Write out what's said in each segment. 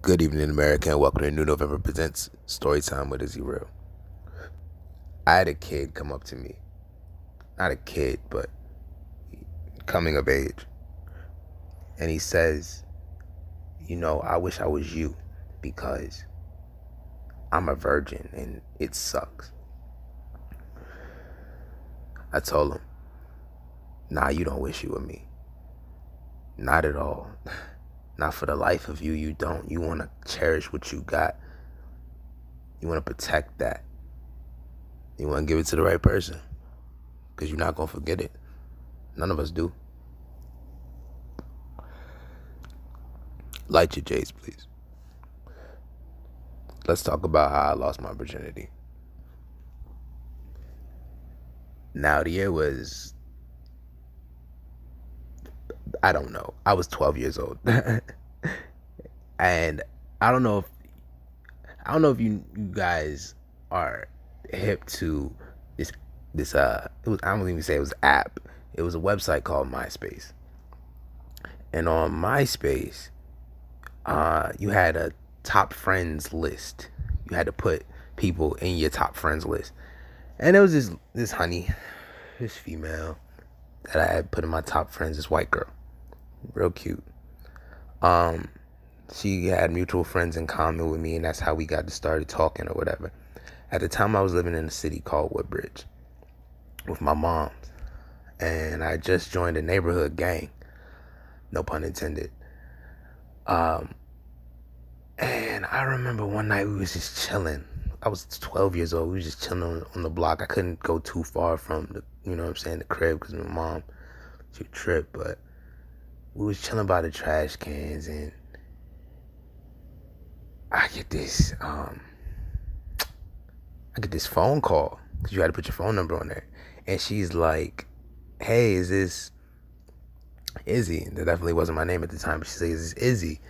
Good evening, America, and welcome to New November Presents Storytime with IzzyReal. I had a kid come up to me. Not a kid, but coming of age. And he says, I wish I was you because I'm a virgin and it sucks. I told him, nah, you don't wish you were me. Not at all. Not for the life of you, you don't. You want to cherish what you got. You want to protect that. You want to give it to the right person because you're not going to forget it. None of us do. Light your J's, please. Let's talk about how I lost my virginity. Now, the year was, I don't know. I was 12 years old. And I don't know if you guys are hip to this it was, I don't even say it was app. It was a website called MySpace. And on MySpace, you had a top friends list. You had to put people in your top friends list. And there was this honey, this female that I had put in my top friends, this white girl. Real cute. She had mutual friends in common with me, and that's how we got to started talking or whatever. At the time, I was living in a city called Woodbridge with my mom, and I just joined a neighborhood gang. No pun intended. And I remember one night we was just chilling. I was 12 years old. We was just chilling on the block. I couldn't go too far from the crib, because my mom, she would trip. But we was chilling by the trash cans, and I get this phone call, because you had to put your phone number on there. And she's like, hey, is this Izzy? That definitely wasn't my name at the time, but she said, is this Izzy?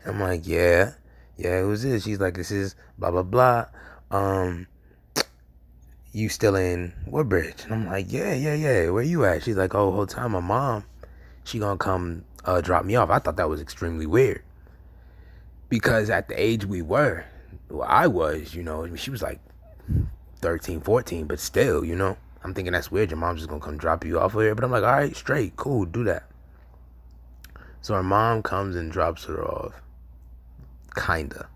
And I'm like, yeah, who's this? She's like, this is blah, blah, blah. You still in Woodbridge? And I'm like, yeah, where you at? She's like, oh, whole time my mom, she gonna come drop me off. I thought that was extremely weird, because at the age we were, I was, she was like 13, 14, but still, I'm thinking that's weird. Your mom's just gonna come drop you off here. But I'm like, all right, straight, cool, do that. So her mom comes and drops her off. Kinda.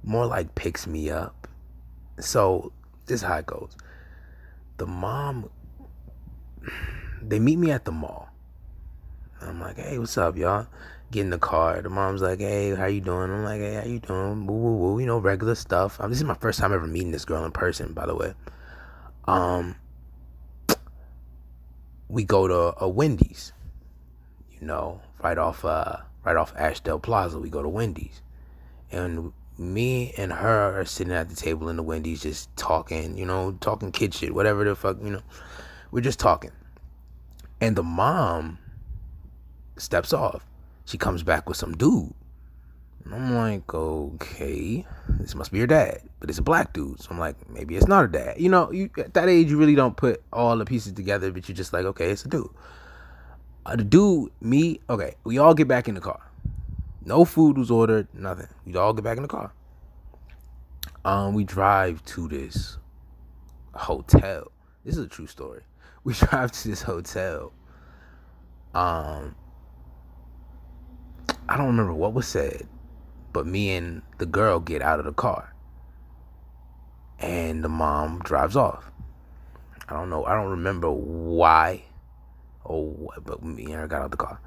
More like picks me up. So this is how it goes. The mom, they meet me at the mall. I'm like, hey, what's up, y'all? Get in the car. The mom's like, hey, how you doing? I'm like, hey, how you doing? Woo, woo, woo. Regular stuff. This is my first time ever meeting this girl in person, by the way. We go to a Wendy's, right off Ashdale Plaza. We go to Wendy's, and me and her are sitting at the table in the Wendy's, just talking, talking kid shit, whatever the fuck, we're just talking. And the mom steps off. She comes back with some dude. And I'm like, okay, this must be her dad. But it's a black dude. So I'm like, maybe it's not her dad. You at that age, you really don't put all the pieces together, but you're just like, okay, it's a dude. The dude, me, okay, we all get back in the car. No food was ordered, nothing. We all get back in the car. We drive to this hotel. This is a true story. We drive to this hotel. I don't remember what was said, but me and the girl get out of the car, and the mom drives off. I don't know. I don't remember why or what, but me and her got out of the car.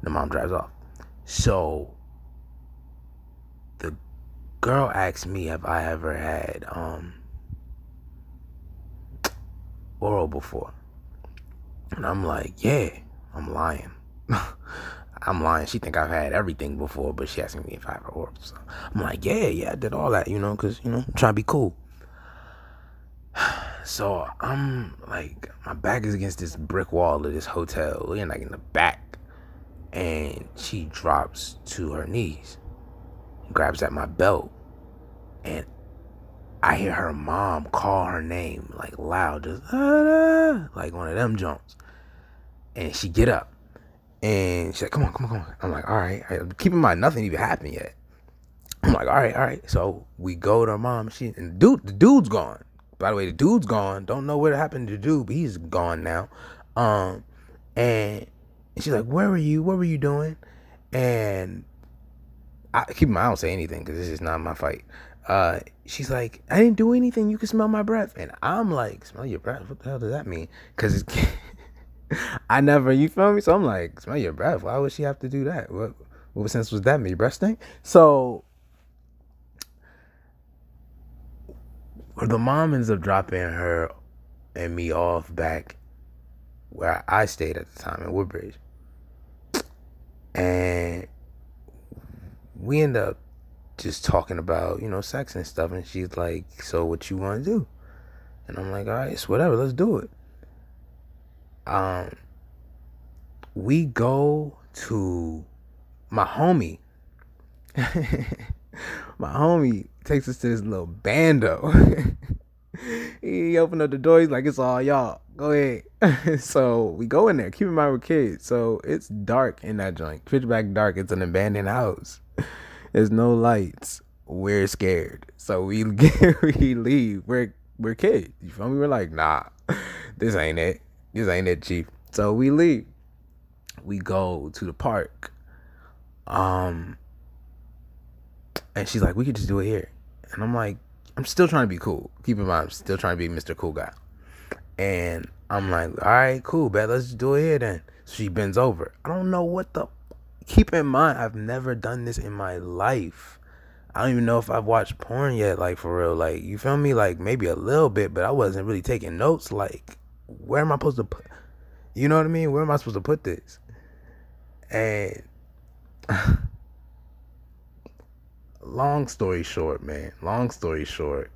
The mom drives off. So the girl asked me, have I ever had oral before? And I'm like, yeah. I'm lying. I'm lying. She think I've had everything before, but she asking me if I have oral. So I'm like, yeah, I did all that, because, I'm trying to be cool. So I'm like, my back is against this brick wall of this hotel. We're like in the back. And she drops to her knees, grabs at my belt. And I hear her mom call her name, like loud, just, like one of them jumps. And she get up. And she's like, come on. I'm like, all right. Keep in mind, nothing even happened yet. like, all right. So we go to her mom. The dude's gone. By the way, the dude's gone. Don't know what happened to the dude, but he's gone now. And she's like, where were you? What were you doing? And keep in mind, I don't say anything because this is not my fight. She's like, I didn't do anything. You can smell my breath. And I'm like, smell your breath? What the hell does that mean? Because I never, you feel me? So I'm like, smell your breath? Why would she have to do that? What sense was that? Your breath stink? So the mom ends up dropping her and me off back where I stayed at the time in Woodbridge. And we end up just talking about, sex and stuff. And she's like, so what you want to do? And I'm like, all right, it's whatever. Let's do it. We go to my homie. My homie takes us to this little bando. He opened up the door. He's like, it's all y'all. Go ahead. So we go in there. Keep in mind we're kids. So it's dark in that joint. Pitch black dark. It's an abandoned house. There's no lights. We're scared. So we leave. We're kids. You feel me? We're like, nah, this ain't it. This ain't it, chief. So we leave. We go to the park. And she's like, we could just do it here. And I'm like, I'm still trying to be cool. Keep in mind, I'm still trying to be Mr. Cool Guy. And I'm like, all right, cool, bet. Let's just do it here then. So she bends over. I don't know what the... Keep in mind, I've never done this in my life. I don't even know if I've watched porn yet, like, for real. Like, you feel me? Like, maybe a little bit, but I wasn't really taking notes. Like, where am I supposed to put... You know what I mean? Where am I supposed to put this? And... long story short,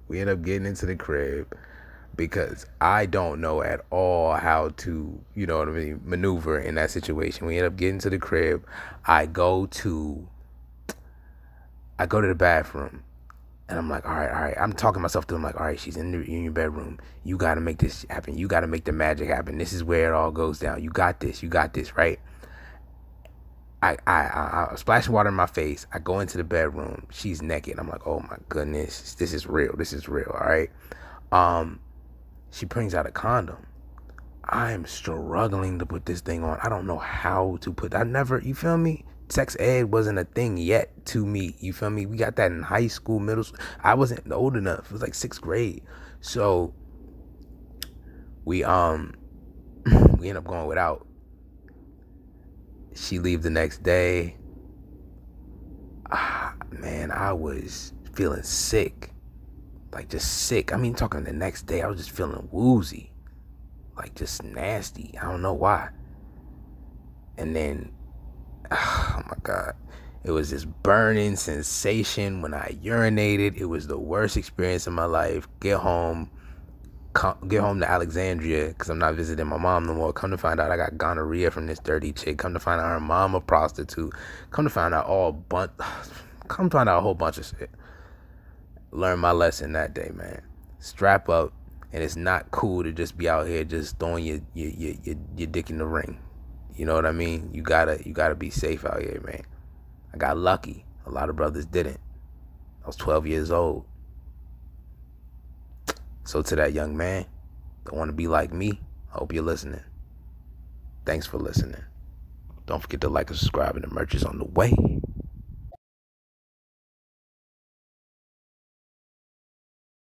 we end up getting into the crib because I don't know at all how to, maneuver in that situation. We end up getting to the crib. I go to the bathroom and I'm like, all right. I'm talking myself to him like, all right, she's in your bedroom. You got to make this happen. You got to make the magic happen. This is where it all goes down. You got this, right? I splash water in my face. I go into the bedroom. She's naked. I'm like, oh my goodness, this is real. All right. She brings out a condom. I'm struggling to put this thing on. I don't know how to put. You feel me? Sex ed wasn't a thing yet to me. You feel me? We got that in high school, middle school. I wasn't old enough. It was like 6th grade. So we end up going without. She leave the next day. Man, I was feeling sick. Like, just sick. I mean, talking the next day, I was just feeling woozy. Like, just nasty. I don't know why. And then, oh my God. It was this burning sensation when I urinated. It was the worst experience of my life. Get home to Alexandria because I'm not visiting my mom no more. Come to find out I got gonorrhea from this dirty chick. Come to find out her mom a prostitute. Come to find out a whole bunch of shit. Learned my lesson that day, man. Strap up, and it's not cool to just be out here just throwing your dick in the ring. You know what I mean? You gotta be safe out here, man. I got lucky. A lot of brothers didn't. I was 12 years old. So to that young man, don't want to be like me, I hope you're listening. Thanks for listening. Don't forget to like and subscribe, and the merch is on the way.